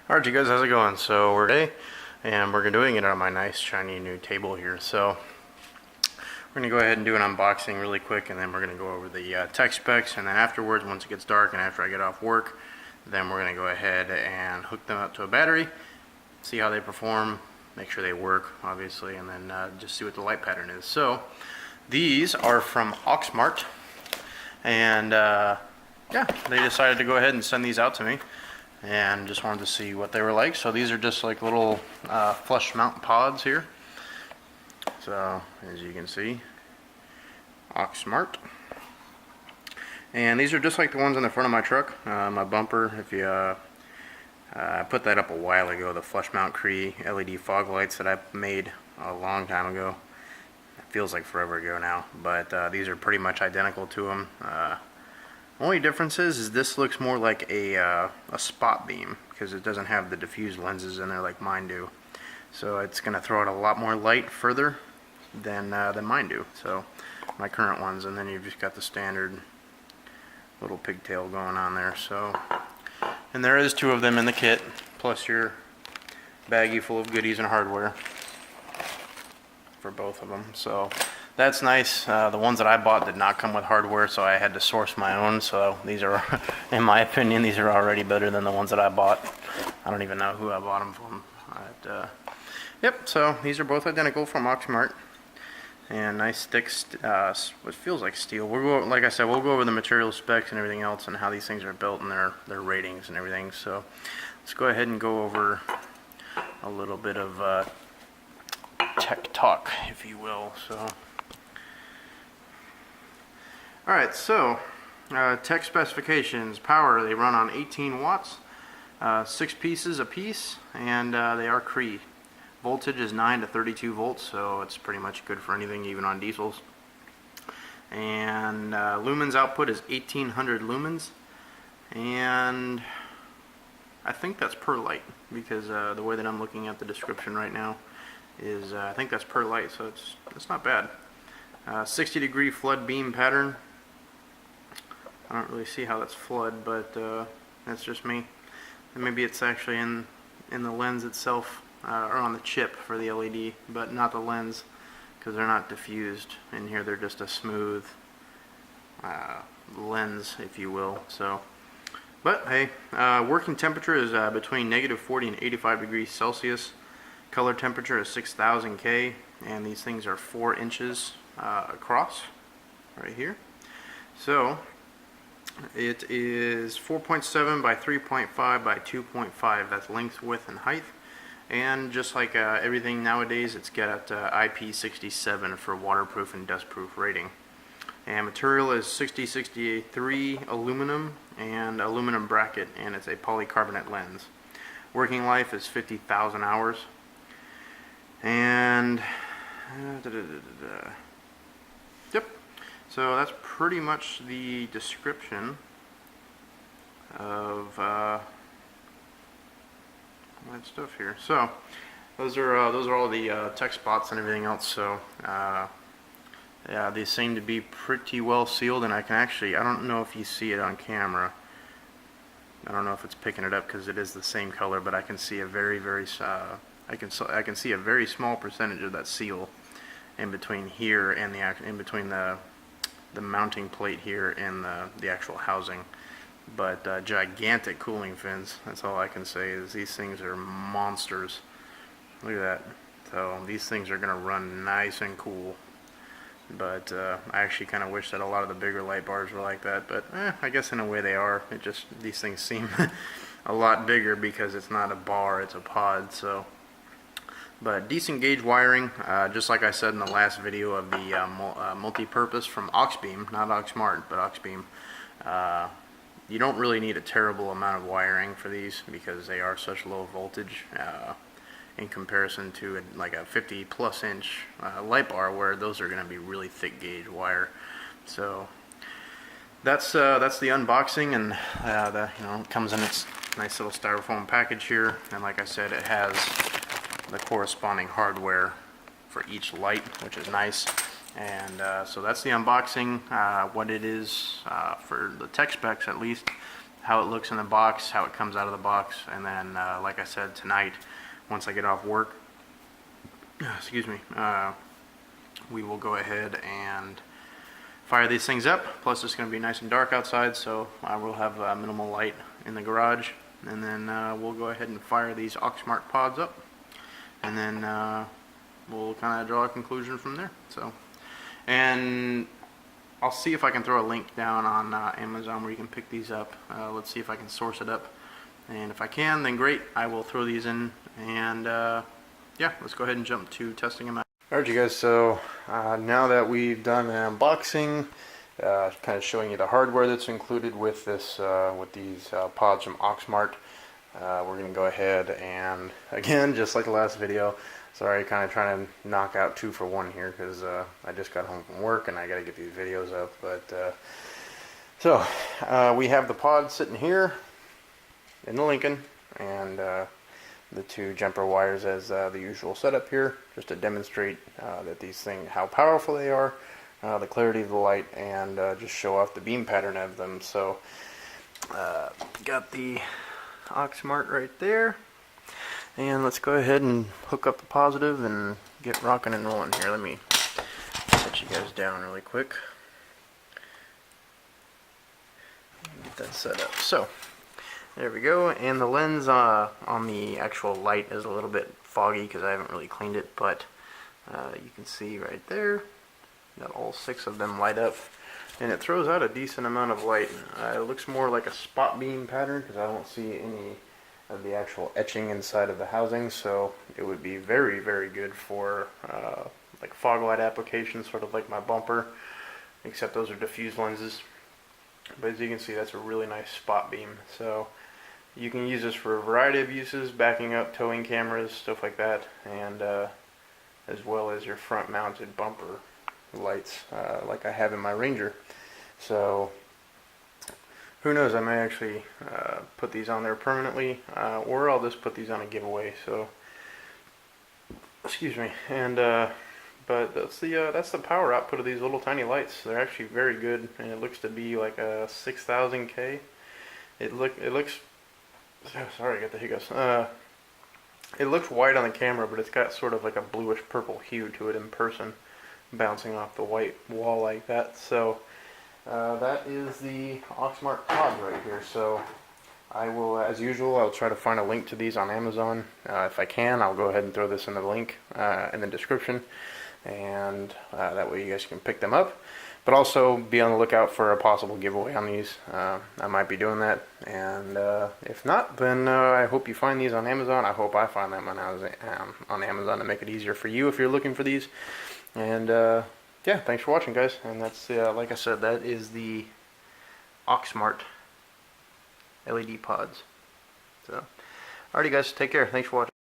Alright, you guys, how's it going? So we're today, and we're doing it on my nice shiny new table here. So we're going to go ahead and do an unboxing really quick, and then we're going to go over the tech specs, and then afterwards, once it gets dark and after I get off work, then we're going to go ahead and hook them up to a battery, see how they perform, make sure they work, obviously, and then just see what the light pattern is. So these are from Auxmart, and yeah, they decided to go ahead and send these out to me. And just wanted to see what they were like. So these are just like little flush mount pods here. So as you can see, Auxmart. And these are just like the ones in the front of my truck, my bumper. If you I put that up a while ago, the flush mount Cree LED fog lights that I made a long time ago. It feels like forever ago now, but these are pretty much identical to them. Only difference is this looks more like a spot beam because it doesn't have the diffused lenses in there like mine do. So it's going to throw out a lot more light further than mine do. So my current ones, and then you've just got the standard little pigtail going on there. So, and there is 2 of them in the kit, plus your baggie full of goodies and hardware for both of them. So that's nice. The ones that I bought did not come with hardware, so I had to source my own. So these are, in my opinion, these are already better than the ones that I bought. I don't even know who I bought them from. But, yep, so these are both identical from Auxmart. And nice thick, what feels like steel. We'll go, like I said, we'll go over the material specs and everything else and how these things are built and their ratings and everything. So let's go ahead and go over a little bit of tech talk, if you will. So. Alright, so tech specifications. Power, they run on 18 watts, 6 pieces a piece, and they are Cree. Voltage is 9 to 32 volts, so it's pretty much good for anything, even on diesels. And lumens output is 1800 lumens, and I think that's per light, because the way that I'm looking at the description right now is I think that's per light, so it's not bad. 60-degree flood beam pattern. I don't really see how that's flood, but that's just me. And maybe it's actually in the lens itself, or on the chip for the LED, but not the lens, because they're not diffused in here. They're just a smooth lens, if you will. So, but hey, working temperature is between -40 and 85 degrees Celsius. Color temperature is 6000 K, and these things are 4 inches across, right here. So it is 4.7 by 3.5 by 2.5. That's length, width, and height. And just like everything nowadays, it's got IP67 for waterproof and dustproof rating. And material is 6063 aluminum and aluminum bracket, and it's a polycarbonate lens. Working life is 50,000 hours. And yep. So that's pretty much the description of that stuff here. So those are all the tech spots and everything else. So yeah, they seem to be pretty well sealed, and I can actually, I don't know if you see it on camera. I don't know if it's picking it up because it is the same color, but I can see a very I can see a very small percentage of that seal in between here and in between the mounting plate here and the actual housing. But gigantic cooling fins. That's all I can say, is these things are monsters. Look at that. So these things are gonna run nice and cool. But I actually kind of wish that a lot of the bigger light bars were like that. But I guess in a way they are. It just, these things seem a lot bigger because it's not a bar, it's a pod. So. But decent gauge wiring, just like I said in the last video of the multi-purpose from Auxbeam, not Auxmart, but Auxbeam. You don't really need a terrible amount of wiring for these because they are such low voltage in comparison to like a 50+ inch light bar, where those are going to be really thick gauge wire. So that's the unboxing, and it comes in its nice little styrofoam package here, and like I said, it has the corresponding hardware for each light, which is nice. And so that's the unboxing, what it is for the tech specs at least. how it looks in the box, how it comes out of the box, and then like I said, tonight once I get off work, excuse me, we will go ahead and fire these things up. Plus it's going to be nice and dark outside, so I will have minimal light in the garage, and then we'll go ahead and fire these Auxmart pods up, and then we'll kind of draw a conclusion from there. So, and I'll see if I can throw a link down on Amazon where you can pick these up. Let's see if I can source it up, and if I can, then great, I will throw these in, and yeah, let's go ahead and jump to testing them out. Alright you guys, so now that we've done an unboxing, kind of showing you the hardware that's included with this, with these pods from Auxmart, we're going to go ahead and, again, just like the last video, sorry, kind of trying to knock out 2 for 1 here, because I just got home from work and I got to get these videos up. But so we have the pod sitting here in the Lincoln, and the 2 jumper wires as the usual setup here, just to demonstrate that these things, how powerful they are, the clarity of the light, and just show off the beam pattern of them. So got the Auxmart right there, and let's go ahead and hook up the positive and get rocking and rolling here. Let me set you guys down really quick, get that set up. So there we go, and the lens on the actual light is a little bit foggy because I haven't really cleaned it, but you can see right there that all 6 of them light up, and it throws out a decent amount of light. It looks more like a spot beam pattern because I don't see any of the actual etching inside of the housing, so it would be very, very good for like fog light applications, sort of like my bumper, except those are diffused lenses. But as you can see, that's a really nice spot beam. So you can use this for a variety of uses, backing up, towing cameras, stuff like that, and as well as your front mounted bumper lights like I have in my Ranger. So who knows, I may actually put these on there permanently, or I'll just put these on a giveaway. So excuse me. And but that's the power output of these little tiny lights. They're actually very good, and it looks to be like a 6000K. It looks, sorry, I got the hiccups. It looks white on the camera, but it's got sort of like a bluish purple hue to it in person, bouncing off the white wall like that. So that is the Auxmart pod right here. So I will, as usual, I'll try to find a link to these on Amazon. If I can, I'll go ahead and throw this in the link in the description, and that way you guys can pick them up. But also be on the lookout for a possible giveaway on these. I might be doing that, and if not, then I hope you find these on Amazon. I hope I find them on Amazon to make it easier for you if you're looking for these. And yeah, thanks for watching, guys. And that's like I said, that is the Auxmart LED pods. So, alrighty, guys, take care. Thanks for watching.